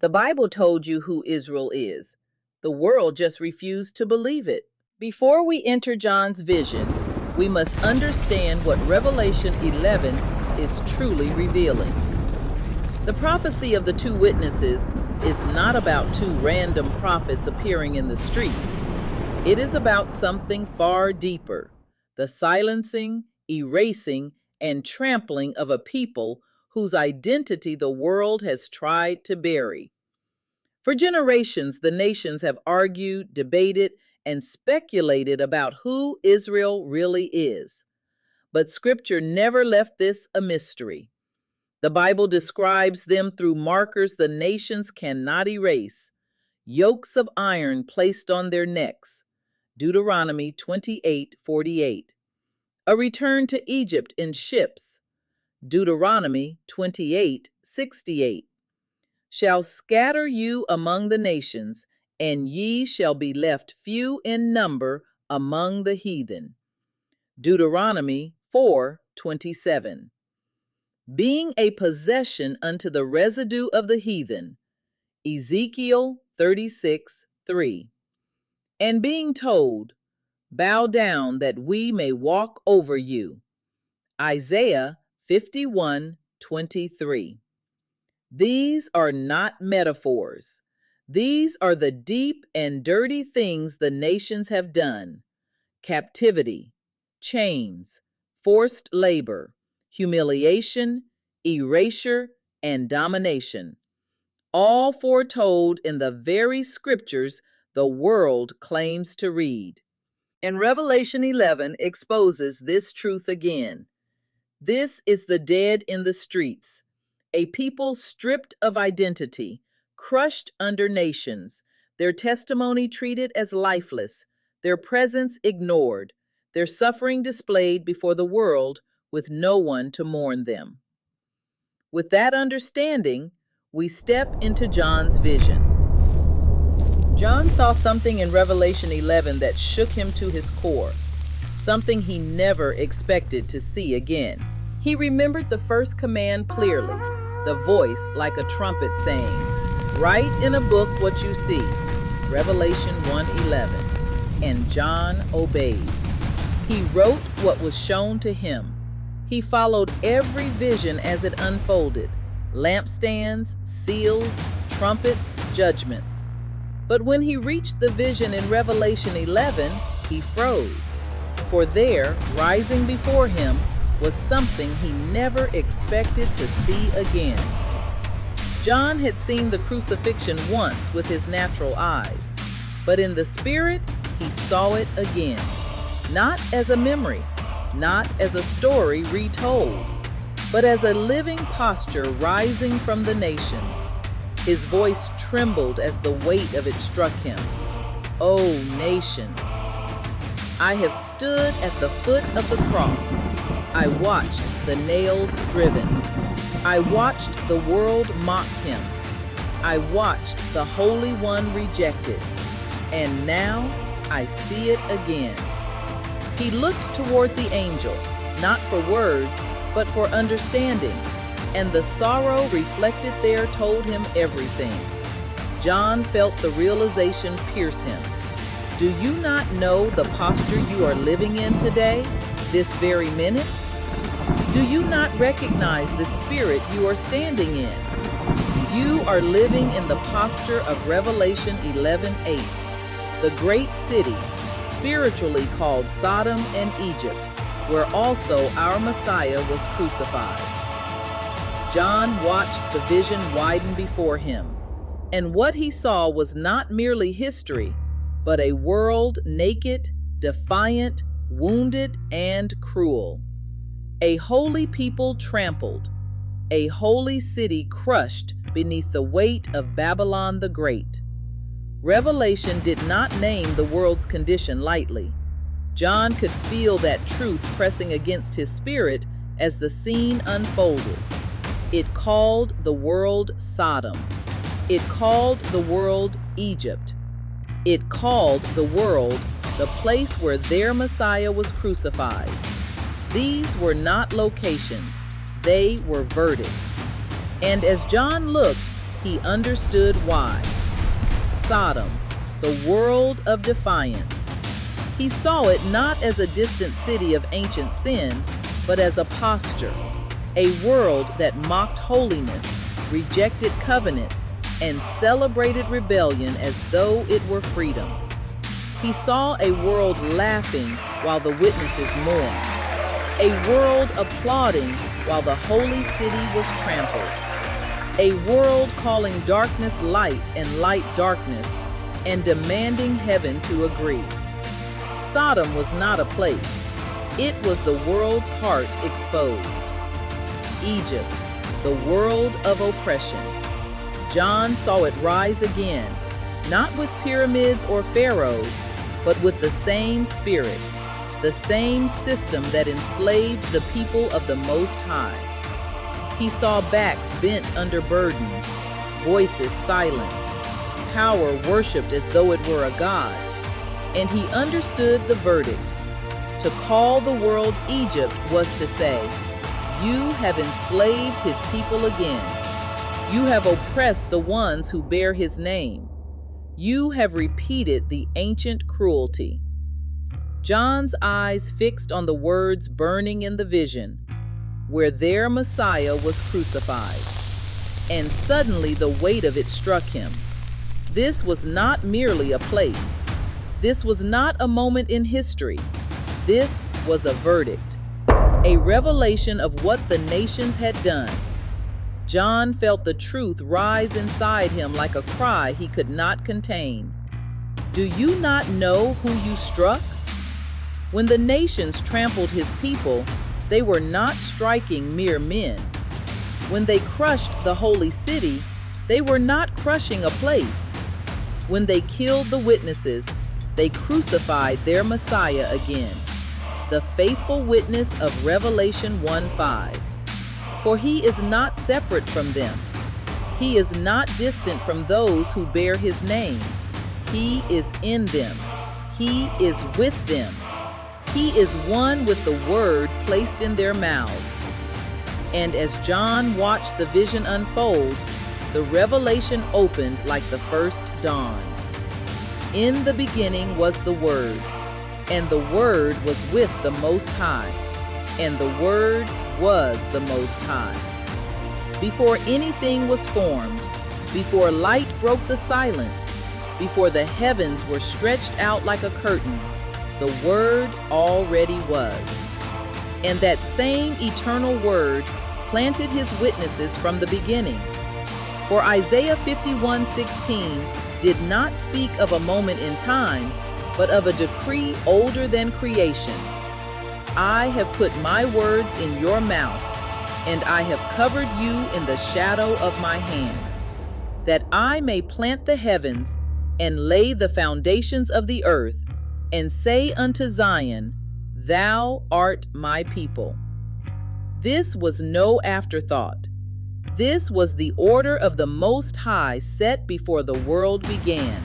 The Bible told you who Israel is. The world just refused to believe it. Before we enter John's vision, we must understand what Revelation 11 is truly revealing. The prophecy of the two witnesses is not about two random prophets appearing in the streets. It is about something far deeper, the silencing, erasing, and trampling of a people whose identity the world has tried to bury. For generations, the nations have argued, debated, and speculated about who Israel really is. But Scripture never left this a mystery. The Bible describes them through markers the nations cannot erase, yokes of iron placed on their necks, Deuteronomy 28:48. A return to Egypt in ships, Deuteronomy 28:68. Shall scatter you among the nations, and ye shall be left few in number among the heathen, Deuteronomy 4:27. Being a possession unto the residue of the heathen, Ezekiel 36:3. And being told, bow down that we may walk over you, Isaiah 51:23. These are not metaphors. These are the deep and dirty things the nations have done: captivity, chains, forced labor, humiliation, erasure, and domination, all foretold in the very scriptures the world claims to read. And Revelation 11 exposes this truth again. This is the dead in the streets, a people stripped of identity, crushed under nations, their testimony treated as lifeless, their presence ignored, their suffering displayed before the world with no one to mourn them. With that understanding, we step into John's vision. John saw something in Revelation 11 that shook him to his core, something he never expected to see again. He remembered the first command clearly, the voice like a trumpet saying, "Write in a book what you see," Revelation 1:11. And John obeyed. He wrote what was shown to him. He followed every vision as it unfolded: lampstands, seals, trumpets, judgments. But when he reached the vision in Revelation 11, he froze. For there, rising before him, was something he never expected to see again. John had seen the crucifixion once with his natural eyes, but in the spirit he saw it again, not as a memory, not as a story retold, but as a living posture rising from the nations. His voice trembled as the weight of it struck him. "O nations, I have stood at the foot of the cross. I watched the nails driven. I watched the world mock him. I watched the Holy One rejected. And now I see it again." He looked toward the angel, not for words, but for understanding, and the sorrow reflected there told him everything. John felt the realization pierce him. Do you not know the posture you are living in today, this very minute? Do you not recognize the spirit you are standing in? You are living in the posture of Revelation 11:8, the great city, spiritually called Sodom and Egypt, where also our Messiah was crucified. John watched the vision widen before him, and what he saw was not merely history, but a world naked, defiant, wounded, and cruel. A holy people trampled, a holy city crushed beneath the weight of Babylon the Great. Revelation did not name the world's condition lightly. John could feel that truth pressing against his spirit as the scene unfolded. It called the world Sodom. It called the world Egypt. It called the world the place where their Messiah was crucified. These were not locations, they were verdicts. And as John looked, he understood why. Sodom, the world of defiance. He saw it not as a distant city of ancient sin, but as a posture, a world that mocked holiness, rejected covenant, and celebrated rebellion as though it were freedom. He saw a world laughing while the witnesses mourned, a world applauding while the holy city was trampled, a world calling darkness light and light darkness, and demanding heaven to agree. Sodom was not a place. It was the world's heart exposed. Egypt, the world of oppression. John saw it rise again, not with pyramids or pharaohs, but with the same spirit, the same system that enslaved the people of the Most High. He saw backs bent under burdens, voices silenced, power worshipped as though it were a god, and he understood the verdict. To call the world Egypt was to say, "You have enslaved his people again. You have oppressed the ones who bear his name. You have repeated the ancient cruelty." John's eyes fixed on the words burning in the vision, where their Messiah was crucified. And suddenly the weight of it struck him. This was not merely a place. This was not a moment in history. This was a verdict, a revelation of what the nations had done. John felt the truth rise inside him like a cry he could not contain. Do you not know who you struck? When the nations trampled his people, they were not striking mere men. When they crushed the holy city, they were not crushing a place. When they killed the witnesses, they crucified their Messiah again, the faithful witness of Revelation 1:5. For he is not separate from them. He is not distant from those who bear his name. He is in them. He is with them. He is one with the word placed in their mouths. And as John watched the vision unfold, the revelation opened like the first dawn. In the beginning was the Word, and the Word was with the Most High, and the Word was the Most High. Before anything was formed, before light broke the silence, before the heavens were stretched out like a curtain, the Word already was. And that same eternal Word planted his witnesses from the beginning. For Isaiah 51:16 did not speak of a moment in time, but of a decree older than creation. I have put my words in your mouth, and I have covered you in the shadow of my hand, that I may plant the heavens and lay the foundations of the earth, and say unto Zion, Thou art my people. This was no afterthought. This was the order of the Most High set before the world began.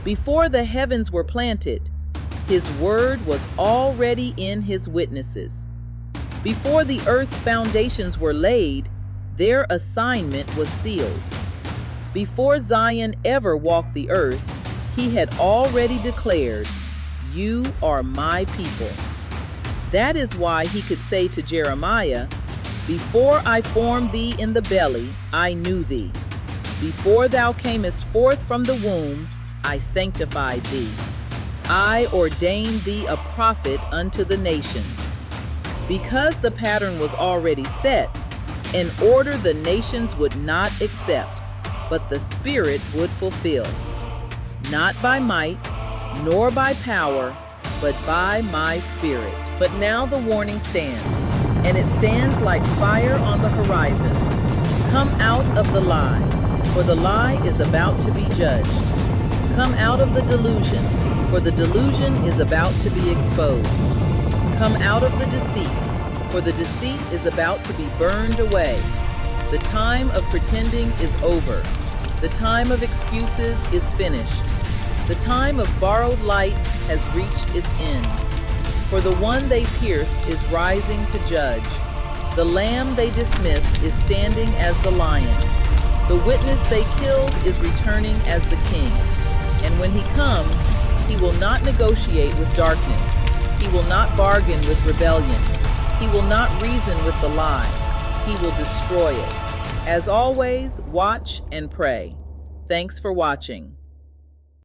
Before the heavens were planted, his word was already in his witnesses. Before the earth's foundations were laid, their assignment was sealed. Before Zion ever walked the earth, he had already declared, You are my people. That is why he could say to Jeremiah, Before I formed thee in the belly, I knew thee. Before thou camest forth from the womb, I sanctified thee. I ordained thee a prophet unto the nations. Because the pattern was already set, an order the nations would not accept, but the Spirit would fulfill. Not by might, nor by power, but by my Spirit. But now the warning stands, and it stands like fire on the horizon. Come out of the lie, for the lie is about to be judged. Come out of the delusion, for the delusion is about to be exposed. Come out of the deceit, for the deceit is about to be burned away. The time of pretending is over. The time of excuses is finished. The time of borrowed light has reached its end. For the one they pierced is rising to judge. The lamb they dismissed is standing as the lion. The witness they killed is returning as the king. And when he comes, he will not negotiate with darkness. He will not bargain with rebellion. He will not reason with the lie. He will destroy it. As always, watch and pray. Thanks for watching.